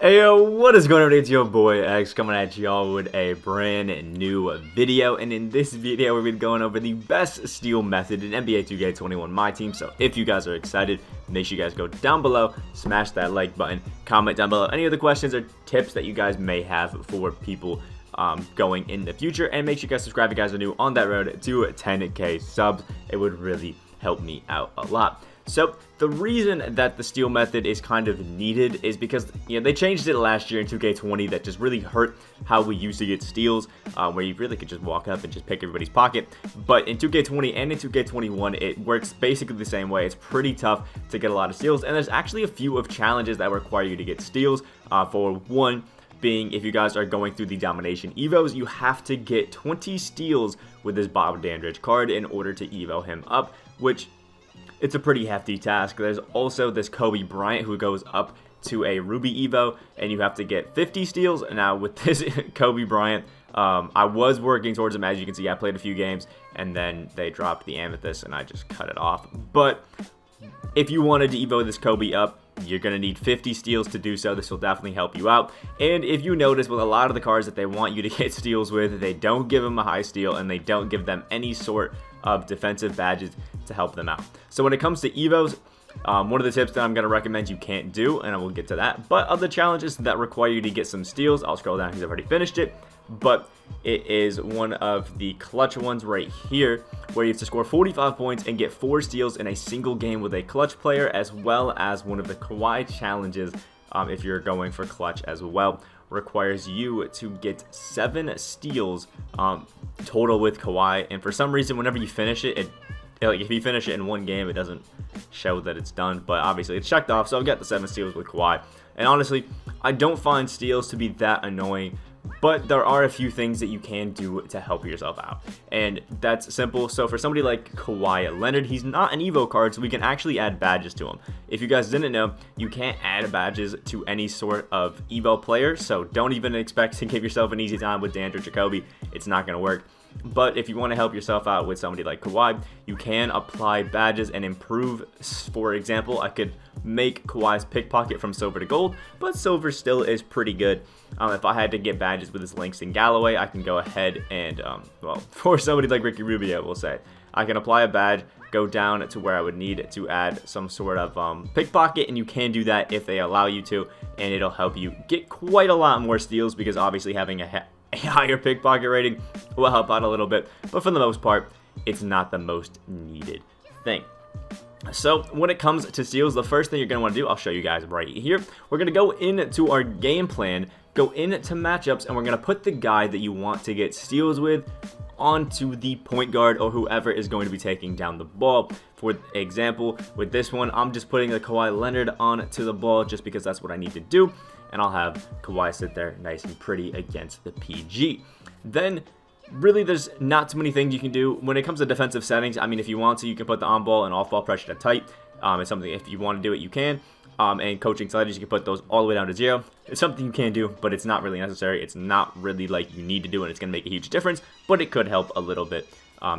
Hey yo, what is going on? It's your boy X coming at y'all with a brand new video, and in this video we're going to be going over the best steal method in NBA 2K21 My Team. So if you guys are excited, make sure you guys go down below, smash that like button, comment down below any other questions or tips that you guys may have for people going in the future, and make sure you guys subscribe if you guys are new on that road to 10k subs. It would really help me out a lot. So the reason that the steal method is kind of needed is because they changed it last year in 2K20 that just really hurt how we used to get steals, where you really could just walk up and just pick everybody's pocket. But in 2K20 and in 2K21 it works basically the same way. It's pretty tough to get a lot of steals, and there's actually a few of challenges that require you to get steals. For one being, if you guys are going through the domination evos, you have to get 20 steals with this Bob Dandridge card in order to evo him up, which it's a pretty hefty task. There's also this Kobe Bryant who goes up to a Ruby Evo, and you have to get 50 steals. Now with this Kobe Bryant, I was working towards him. As you can see, I played a few games, and then they dropped the Amethyst, and I just cut it off. But if you wanted to Evo this Kobe up, you're going to need 50 steals to do so. This will definitely help you out. And if you notice, with a lot of the cards that they want you to get steals with, they don't give them a high steal, and they don't give them any sort of defensive badges to help them out. So when it comes to evos, one of the tips that I'm going to recommend you can't do, and I will get to that, but other challenges that require you to get some steals, I'll scroll down because I've already finished it, but it is one of the clutch ones right here, where you have to score 45 points and get 4 steals in a single game with a clutch player, as well as one of the Kawhi challenges, if you're going for clutch as well, requires you to get 7 steals total with Kawhi. And for some reason, whenever you finish it, like if you finish it in one game, it doesn't show that it's done, but obviously it's checked off. So I'll get the 7 steals with Kawhi. And honestly, I don't find steals to be that annoying, but there are a few things that you can do to help yourself out, and that's simple. So for somebody like Kawhi Leonard, he's not an Evo card, so we can actually add badges to him. If you guys didn't know, you can't add badges to any sort of Evo player, so don't even expect to give yourself an easy time with Dandridge or Kobe. It's not going to work. But if you want to help yourself out with somebody like Kawhi, you can apply badges and improve. For example, I could make Kawhi's pickpocket from silver to gold, but silver still is pretty good. If I had to get badges with his Langston Galloway, I can go ahead and, well, for somebody like Ricky Rubio, we'll say, I can apply a badge, go down to where I would need to add some sort of pickpocket, and you can do that if they allow you to, and it'll help you get quite a lot more steals, because obviously having a higher pickpocket rating will help out a little bit, but for the most part, it's not the most needed thing. So when it comes to steals, the first thing you're going to want to do, I'll show you guys right here. We're going to go into our game plan, go into matchups, and we're going to put the guy that you want to get steals with onto the point guard or whoever is going to be taking down the ball. For example, with this one, I'm just putting the Kawhi Leonard onto the ball just because that's what I need to do, and I'll have Kawhi sit there nice and pretty against the PG. Then really, there's not too many things you can do when it comes to defensive settings. I mean, if you want to, you can put the on-ball and off-ball pressure to tight. It's something, if you want to do it, you can. And coaching sliders, you can put those all the way down to 0. It's something you can do, but it's not really necessary. It's not really like you need to do it. It's going to make a huge difference, but it could help a little bit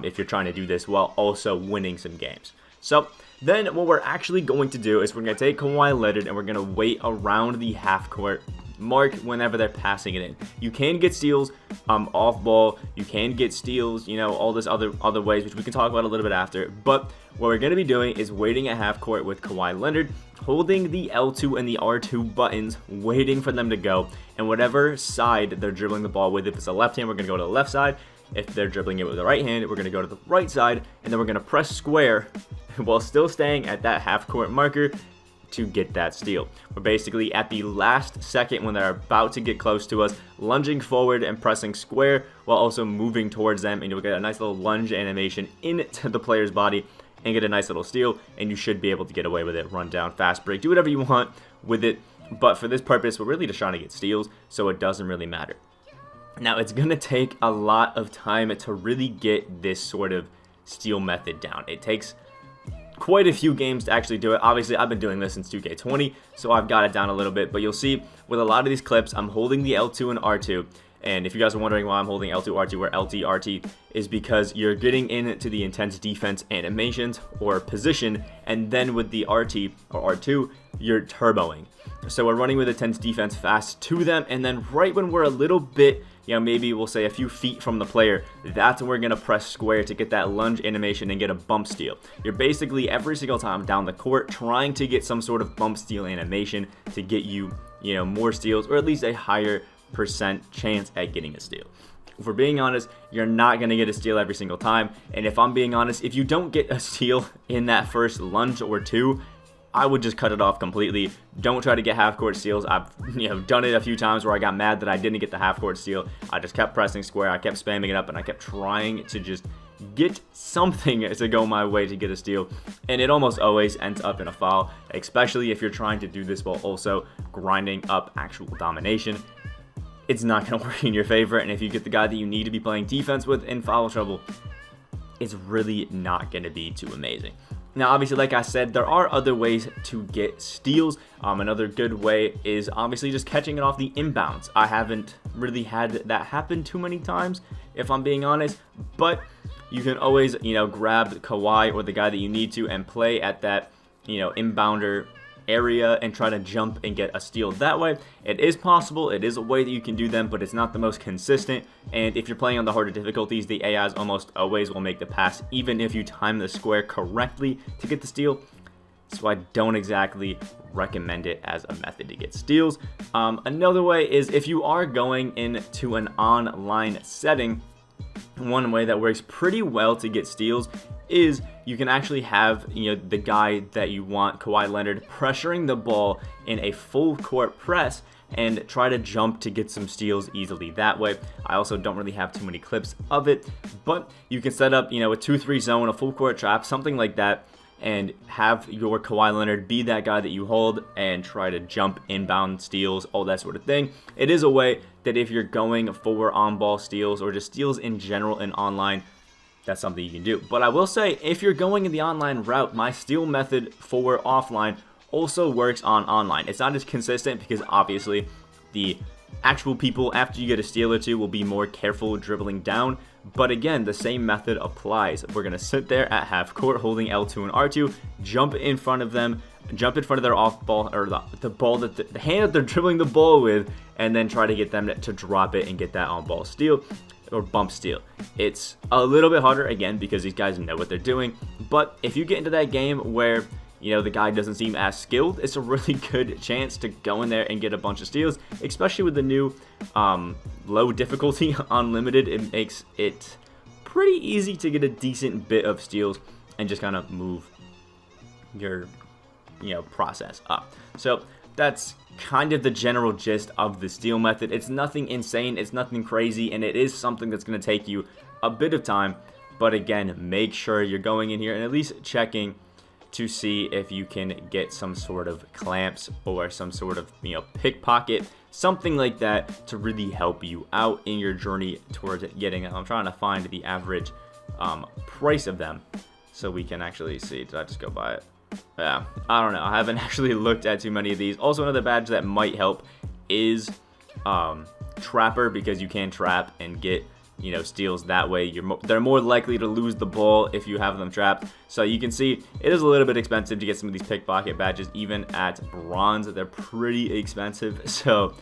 if you're trying to do this while also winning some games. So then what we're actually going to do is we're going to take Kawhi Leonard and we're going to wait around the half-court mark whenever they're passing it in. You can get steals off ball, you can get steals, all this other ways, which we can talk about a little bit after. But what we're going to be doing is waiting at half court with Kawhi Leonard, holding the L2 and the R2 buttons, waiting for them to go, and whatever side they're dribbling the ball with, if it's a left hand, we're going to go to the left side. If they're dribbling it with the right hand, we're going to go to the right side, and then we're going to press square while still staying at that half court marker to get that steal. We're basically at the last second when they're about to get close to us, lunging forward and pressing square while also moving towards them, and you'll get a nice little lunge animation into the player's body and get a nice little steal, and you should be able to get away with it. Run down, fast break, do whatever you want with it, but for this purpose, we're really just trying to get steals, so it doesn't really matter. Now, it's going to take a lot of time to really get this sort of steal method down. It takes quite a few games to actually do it. Obviously, I've been doing this since 2K20, so I've got it down a little bit, but you'll see with a lot of these clips, I'm holding the L2 and R2, And if you guys are wondering why I'm holding L2 R2 or LT RT, is because you're getting into the intense defense animations or position, and then with the RT or R2 you're turboing. So we're running with intense defense fast to them, and then right when we're a little bit, maybe we'll say a few feet from the player, that's when we're going to press square to get that lunge animation and get a bump steal. You're basically every single time down the court trying to get some sort of bump steal animation to get you, more steals, or at least a higher % chance at getting a steal. If we're being honest, you're not going to get a steal every single time, and if I'm being honest, if you don't get a steal in that first lunge or two, I would just cut it off completely. Don't try to get half-court steals. I've done it a few times where I got mad that I didn't get the half-court steal. I just kept pressing square, I kept spamming it up, and I kept trying to just get something to go my way to get a steal, and it almost always ends up in a foul, especially if you're trying to do this while also grinding up actual domination. It's not going to work in your favor, and if you get the guy that you need to be playing defense with in foul trouble, it's really not going to be too amazing. Now, obviously, like I said, there are other ways to get steals. Another good way is obviously just catching it off the inbounds. I haven't really had that happen too many times, if I'm being honest, but you can always, grab Kawhi or the guy that you need to and play at that, inbounder area and try to jump and get a steal that way. It is possible, it is a way that you can do them, but it's not the most consistent, and if you're playing on the harder difficulties, the AIs almost always will make the pass even if you time the square correctly to get the steal. So I don't exactly recommend it as a method to get steals. Another way is if you are going into an online setting, one way that works pretty well to get steals is you can actually have the guy that you want, Kawhi Leonard, pressuring the ball in a full court press and try to jump to get some steals easily that way. I also don't really have too many clips of it, but you can set up a 2-3 zone, a full court trap, something like that, and have your Kawhi Leonard be that guy that you hold and try to jump inbound steals, all that sort of thing. It is a way that if you're going for on-ball steals or just steals in general in online, that's something you can do. But I will say, if you're going in the online route, my steal method for offline also works on online. It's not as consistent because obviously the actual people after you get a steal or two will be more careful dribbling down. But again, the same method applies. We're going to sit there at half court holding L2 and R2, jump in front of them, jump in front of their off ball, or the ball that the hand that they're dribbling the ball with, and then try to get them to drop it and get that on ball steal or bump steal. It's a little bit harder again because these guys know what they're doing, but if you get into that game where the guy doesn't seem as skilled, it's a really good chance to go in there and get a bunch of steals, especially with the new low difficulty unlimited. It makes it pretty easy to get a decent bit of steals and just kind of move your process up. So that's kind of the general gist of the steal method. It's nothing insane, it's nothing crazy, and it is something that's going to take you a bit of time, but again, make sure you're going in here and at least checking to see if you can get some sort of clamps or some sort of pickpocket, something like that, to really help you out in your journey towards getting it. I'm trying to find the average price of them so we can actually see. Did I just go buy it? Yeah, I don't know. I haven't actually looked at too many of these. Also, another badge that might help is Trapper, because you can trap and get steals that way. They're more likely to lose the ball if you have them trapped. So you can see it is a little bit expensive to get some of these pickpocket badges. Even at bronze, they're pretty expensive. So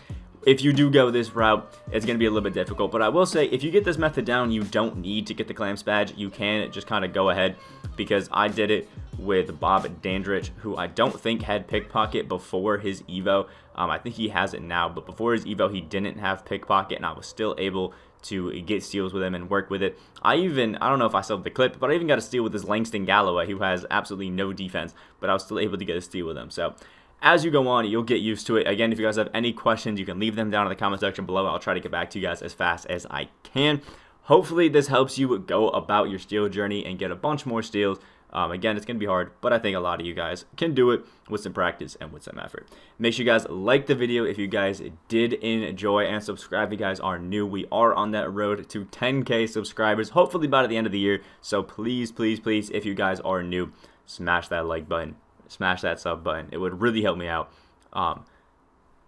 if you do go this route, it's going to be a little bit difficult. But I will say, if you get this method down, you don't need to get the clamps badge. You can just kind of go ahead, because I did it with Bob Dandridge, who I don't think had pickpocket before his Evo. I think he has it now, but before his Evo, he didn't have pickpocket, and I was still able to get steals with him and work with it. I don't know if I still have the clip, but I even got a steal with this Langston Galloway, who has absolutely no defense, but I was still able to get a steal with him. So as you go on, you'll get used to it. Again, if you guys have any questions, you can leave them down in the comment section below. I'll try to get back to you guys as fast as I can. Hopefully this helps you go about your steal journey and get a bunch more steals. Again, it's going to be hard, but I think a lot of you guys can do it with some practice and with some effort. Make sure you guys like the video if you guys did enjoy, and subscribe if you guys are new. We are on that road to 10K subscribers, hopefully by the end of the year. So please, please, please, if you guys are new, smash that like button, smash that sub button. It would really help me out.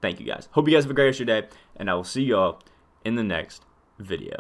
Thank you guys. Hope you guys have a great rest of your day, and I will see you all in the next video.